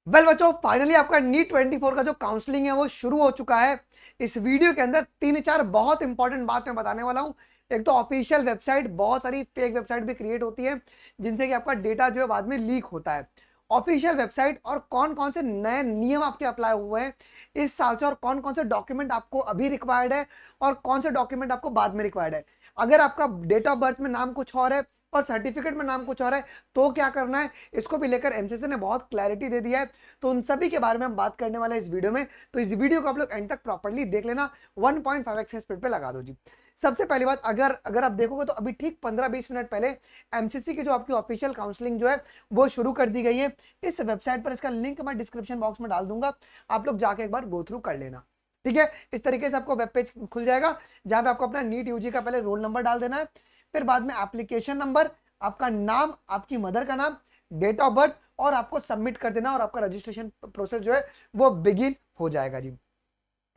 Well बच्चों, finally आपका NEET 24 का जो काउंसलिंग है वो शुरू हो चुका है। इस वीडियो के अंदर 3-4 बहुत इंपॉर्टेंट बात मैं बताने वाला हूं। एक तो ऑफिशियल वेबसाइट, बहुत सारी फेक वेबसाइट भी क्रिएट होती है जिनसे कि आपका डेटा जो है बाद में लीक होता है। ऑफिशियल वेबसाइट और कौन कौन से नए नियम आपके अप्लाई हुए हैं इस साल से, और कौन कौन से डॉक्यूमेंट आपको अभी रिक्वायर्ड है और कौन से डॉक्यूमेंट आपको बाद में रिक्वायर्ड है। अगर आपका डेट ऑफ बर्थ में नाम कुछ और है और सर्टिफिकेट में नाम कुछ और है तो क्या करना है, इसको भी लेकर एमसीसी ने बहुत क्लैरिटी दे दिया है। तो उन सभी के बारे में हम बात करने वाले हैं इस वीडियो में। तो इस वीडियो को आप लोग एंड तक प्रॉपर्ली देख लेना। 1.5x स्पीड पे लगा दो जी। सबसे पहली बात, अगर अगर आप देखोगे तो अभी ठीक 15-20 मिनट पहले एमसीसी की जो आपकी ऑफिशियल काउंसलिंग जो है वो शुरू कर दी गई है। इस वेबसाइट पर इसका लिंक मैं डिस्क्रिप्शन बॉक्स में डाल दूंगा, आप लोग जाके एक बार गो थ्रू कर लेना। ठीक है, इस तरीके से आपको वेब पेज खुल जाएगा जहां पे आपको अपना नीट यूजी का पहले रोल नंबर डाल देना है, फिर बाद में एप्लीकेशन नंबर, आपका नाम, आपकी मदर का नाम, डेट ऑफ बर्थ, और आपको सबमिट कर देना और आपका रजिस्ट्रेशन प्रोसेस जो है वो बिगिन हो जाएगा जी।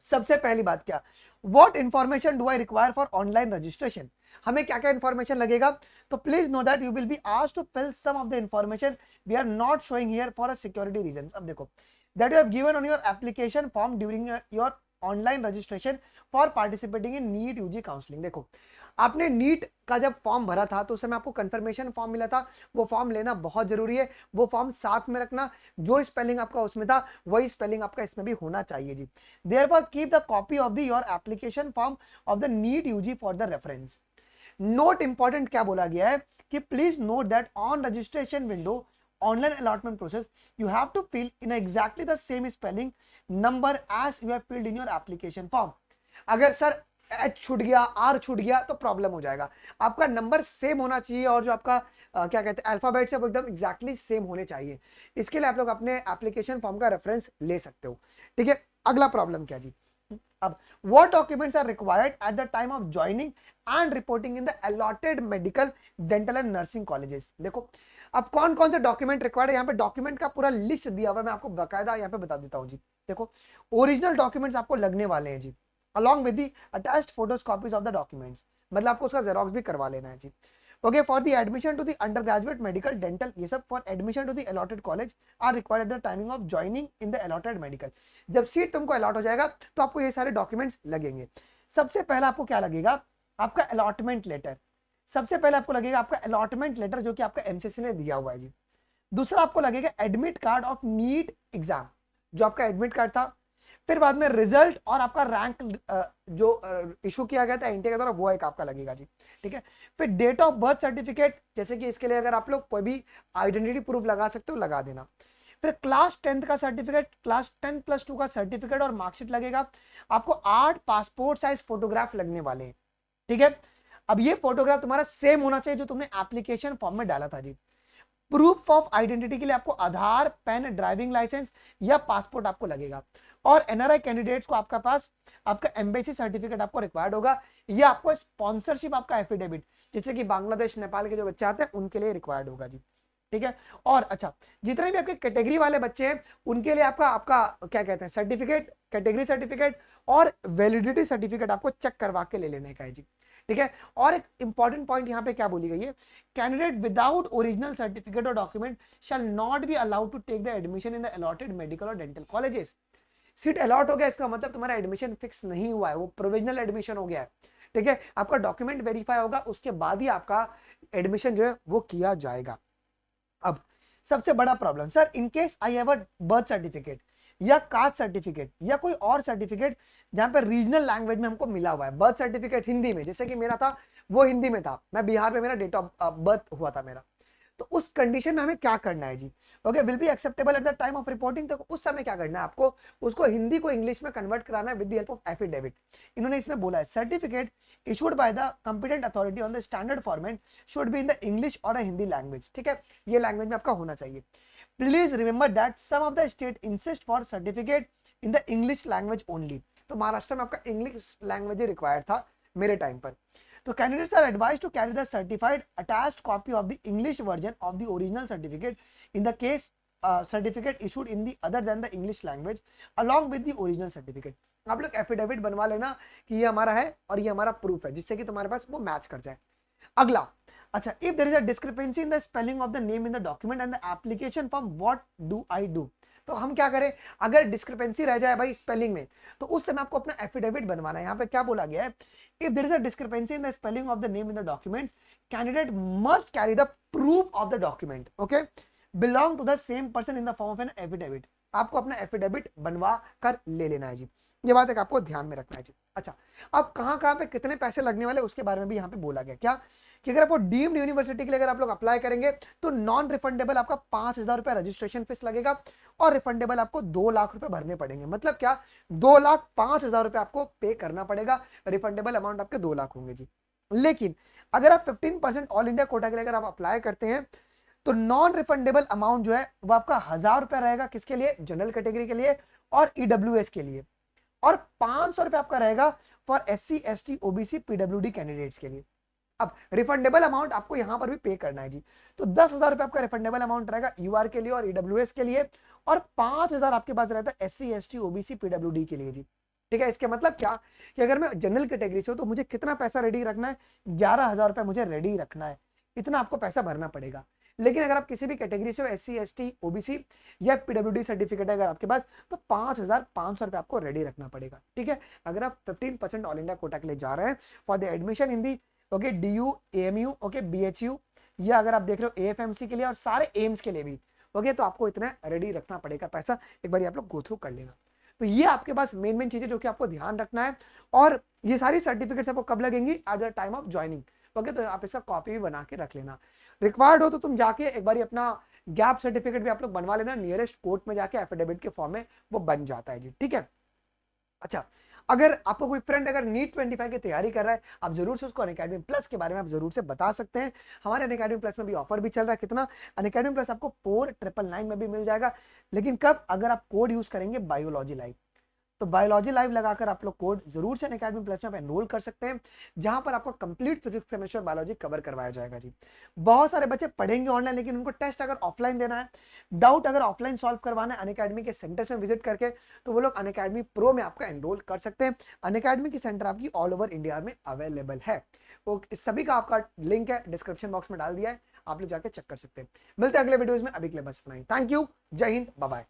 सबसे पहली बात, क्या what information do I require for online registration, हमें क्या क्या इंफॉर्मेशन लगेगा। तो please know that you will be asked to fill some of the information we are not showing here for a security reasons. अब देखो, that you have given on your application form during your online registration for participating in NEET UG counselling. देखो, आपने NEET का जब form भरा था तो उस समय आपको कंफर्मेशन फॉर्म मिला था, वो फॉर्म लेना बहुत जरूरी है। वो फॉर्म साथ में रखना, जो स्पेलिंग आपका उसमें था वही स्पेलिंग आपका इसमें भी होना चाहिए जी। Therefore keep the copy of the your application form of the NEET UG for the reference. Note important क्या बोला गया है कि please note that on registration window online allotment process you have to fill in exactly the same spelling number as you have filled in your application form. अगर sir H छूट गया, are छूट गया तो प्रॉब्लम हो जाएगा। आपका number same होना चाहिए और जो आपका क्या कहते हैं अल्फाबेट्स है वो एकदम एग्जैक्टली सेम होने चाहिए। इसके लिए आप लोग अपने एप्लीकेशन फॉर्म का रेफरेंस ले सकते हो। ठीक है, अगला प्रॉब्लम क्या जी। अब what documents are required at the time of joining and reporting in the allotted medical, dental and nursing colleges। देखो, अब कौन कौन से डॉक्यूमेंट रिक्वायर्ड है, यहाँ पे डॉक्यूमेंट का पूरा लिस्ट दिया हुआ है, मैं आपको बकायदा यहाँ पे बता देता हूँ जी। देखो, ओरिजिनल डॉक्यूमेंट्स आपको लगने वाले हैं जी, along with the attached photos copies of the documents, मतलब आपको उसका जेरोक्स भी करवा लेना है जी। Okay, for the admission to the undergraduate medical dental, ये सब for admission to the allotted college are required at the timing of joining in the allotted medical. जब सीट तुमको अलॉट हो जाएगा तो आपको ये सारे डॉक्यूमेंट्स लगेंगे। सबसे पहला आपको क्या लगेगा, आपका अलॉटमेंट लेटर। सबसे पहले आपको लगेगा आपका अलॉटमेंट लेटर जो कि आपका एमसीसी ने दिया हुआ है जी। दूसरा आपको लगेगा admit card of NEET exam, जो आपका एडमिट कार्ड था। फिर बाद में रिजल्ट और आपका रैंक जो इशू किया गया था एनटीए के द्वारा वो एक आपका लगेगा जी। ठीक है, फिर डेट ऑफ बर्थ सर्टिफिकेट, जैसे कि इसके लिए अगर आप लोग कोई भी आइडेंटिटी प्रूफ लगा सकते हो लगा देना। फिर क्लास 10th का सर्टिफिकेट, क्लास 10 प्लस 2 का सर्टिफिकेट और मार्कशीट लगेगा। आपको 8 पासपोर्ट साइज फोटोग्राफ लगने वाले हैं। ठीक है, अब ये फोटोग्राफ तुम्हारा सेम होना चाहिए जो तुमने एप्लीकेशन फॉर्म में डाला था जी। प्रूफ ऑफ आइडेंटिटी के लिए आपको आधार, पेन, ड्राइविंग लाइसेंस या पासपोर्ट आपको लगेगा। और एनआरआई कैंडिडेट्स को आपका पास आपका एम्बेसी सर्टिफिकेट आपको रिक्वायर्ड होगा, या आपको स्पॉन्सरशिप आपका एफिडेविट, जैसे कि बांग्लादेश, नेपाल के जो बच्चे आते हैं उनके लिए रिक्वायर्ड होगा जी। ठीक है, और अच्छा, जितने भी आपके कैटेगरी वाले बच्चे हैं उनके लिए आपका आपका क्या कहते हैं सर्टिफिकेट, कैटेगरी सर्टिफिकेट और वैलिडिटी सर्टिफिकेट आपको चेक करवा के ले लेने का है जी। ठीक है, और एक इंपॉर्टेंट पॉइंट यहाँ पे क्या बोली गई है, कैंडिडेट विदाउट ओरिजिनल सर्टिफिकेट और document shall not be allowed to take the admission in the allotted medical और डेंटल कॉलेजेस। सीट अलॉट हो गया इसका मतलब तुम्हारा एडमिशन फिक्स नहीं हुआ है, वो प्रोविजनल एडमिशन हो गया है। ठीक है, आपका डॉक्यूमेंट वेरीफाई होगा, उसके बाद ही आपका एडमिशन जो है वो किया जाएगा। अब सबसे बड़ा problem, sir in case I have a birth certificate या कास्ट सर्टिफिकेट या कोई और सर्टिफिकेट जहां पर रीजनल लैंग्वेज में हमको मिला हुआ है, बर्थ सर्टिफिकेट हिंदी में, जैसे कि मेरा था वो हिंदी में था, मैं बिहार में मेरा डेट ऑफ बर्थ हुआ था मेरा, तो उस कंडीशन में हमें क्या करना है जी। Okay, will be acceptable at the time of reporting, तो उस समय क्या करना है आपको, उसको हिंदी को इंग्लिश में कन्वर्ट कराना है with the help of affidavit. इन्होंने इसमें बोला है certificate issued by the competent authority on the standard format should be in the English और हिंदी लैंग्वेज। ठीक है, ये लैंग्वेज में आपका होना चाहिए। Please remember that some of the state insist for certificate in the English language only. तो महाराष्ट्र में आपका इंग्लिश लैंग्वेज रिक्वायर्ड था मेरे टाइम पर। तो candidates are advised to carry the certified attached copy of the English version of the original certificate in the case certificate issued in the other than the English language along with the original certificate। आप लोग affidavit बनवा लेना कि ये हमारा है और ये हमारा प्रूफ है, जिससे कि तुम्हारे पास वो मैच कर जाए। अगला, अच्छा, if there is a discrepancy in the spelling of the name in the document and the application form, what do I do? तो हम क्या करें, अगर डिस्क्रिपेंसी रह जाए भाई स्पेलिंग में, तो उस समय आपको अपना एफिडेविट बनवाना है। यहाँ पे क्या बोला गया है, if there is a discrepancy in the spelling of the name in the documents, candidate must carry the proof of the document, okay, belong to the same person in the form of an affidavit. आपको अपना affidavit बनवा कर ले लेना है जी, ये बात एक आपको ध्यान में रखना है जी। अच्छा, अब कहाँ पे कितने पैसे लगने वाले उसके बारे में भी यहाँ पे बोला गया, क्या कि अगर आपको डीम्ड यूनिवर्सिटी के लिए अगर आप लोग अप्लाई करेंगे तो नॉन रिफंडेबल आपका 5,000 रुपए रजिस्ट्रेशन फीस लगेगा और रिफंडेबल आपको 2 लाख रुपए भरने पड़ेंगे। मतलब क्या, 2,05,000 रुपए आपको पे करना पड़ेगा, रिफंडेबल अमाउंट आपके 2 लाख होंगे जी। लेकिन अगर आप 15% ऑल इंडिया कोटा के लिए अगर आप अप्लाई करते हैं तो नॉन रिफंडेबल अमाउंट जो है वो आपका 1,000 रुपए रहेगा, किसके लिए, जनरल कैटेगरी के लिए और ईडब्ल्यूएस के लिए, और 500 रुपए आपका रहेगा for SC ST OBC PWD candidates के लिए। अब रिफंडेबल अमाउंट आपको यहां पर भी पे करना है जी, तो 10,000 रुपए आपका रिफंडेबल अमाउंट रहेगा यूआर के लिए और ईडब्ल्यूएस के लिए, और 5,000 आपके पास रहता है SC ST OBC PWD के लिए जी। ठीक है, इसके मतलब क्या कि अगर मैं जनरल कैटेगरी से हूं तो मुझे कितना पैसा रेडी रखना है, 11,000 रुपए मुझे रेडी रखना है, इतना आपको पैसा भरना पड़ेगा। लेकिन अगर आप किसी भी कैटेगरी से हो, SC ST OBC या PWD सर्टिफिकेट है अगर आपके पास, तो 5,500 रुपए आपको रेडी रखना पड़ेगा। ठीक है, अगर आप 15% ऑल इंडिया कोटा के लिए जा रहे हैं for the admission in the okay DU AMU okay BHU, या अगर आप देख रहे हो AFMC के लिए और सारे एम्स के लिए भी ओके, तो आपको इतना रेडी रखना पड़ेगा पैसा, एक बार आप लोग गो थ्रू कर लेना। तो ये आपके पास मेन चीजें जो कि आपको ध्यान रखना है, और ये सारी सर्टिफिकेट्स आपको कब लगेंगी, eight the time of joining. Okay, तो आप इसका कॉपी भी बना के रख लेना, रिक्वायर्ड हो तो तुम जाके एक बार अपना गैप सर्टिफिकेट भी आप लोग बनवा लेना, नियरेस्ट कोर्ट में जाके एफिडेविट के फॉर्म में वो बन जाता है जी। ठीक है, अच्छा, अगर आपको कोई फ्रेंड अगर नीट 25 की तैयारी कर रहा है, आप जरूर से उसको अनअकैडमी प्लस के बारे में आप जरूर से बता सकते हैं। हमारे अनअकैडमी प्लस में भी ऑफर भी चल रहा है, कितना, अनअकैडमी प्लस आपको 4,999 में भी मिल जाएगा, लेकिन कब, अगर आप कोड यूज करेंगे बायोलॉजी लाइव। तो बायोलॉजी लाइव लगाकर आप लोग कोड जरूर से अनअकैडमी प्लस में आप एनरोल कर सकते हैं, जहां पर आपको कंप्लीट फिजिक्स केमिस्ट्री और बायोलॉजी कवर करवाया जाएगा जी। बहुत सारे बच्चे पढ़ेंगे ऑनलाइन, लेकिन उनको टेस्ट अगर ऑफलाइन देना है, डाउट अगर ऑफलाइन सॉल्व करवाना है अनअकैडमी के सेंटर्स में विजिट करके, तो वो लोग अनअकैडमी प्रो में आपका एनरोल कर सकते हैं। अनअकैडमी की सेंटर आपकी ऑल ओवर इंडिया में अवेलेबल है, तो इस सभी का आपका लिंक है डिस्क्रिप्शन बॉक्स में डाल दिया है, आप लोग जाके चेक कर सकते हैं। मिलते हैं अगले वीडियोज में, अभी के लिए बस इतना ही। थैंक यू, जय हिंद, बाय बाय।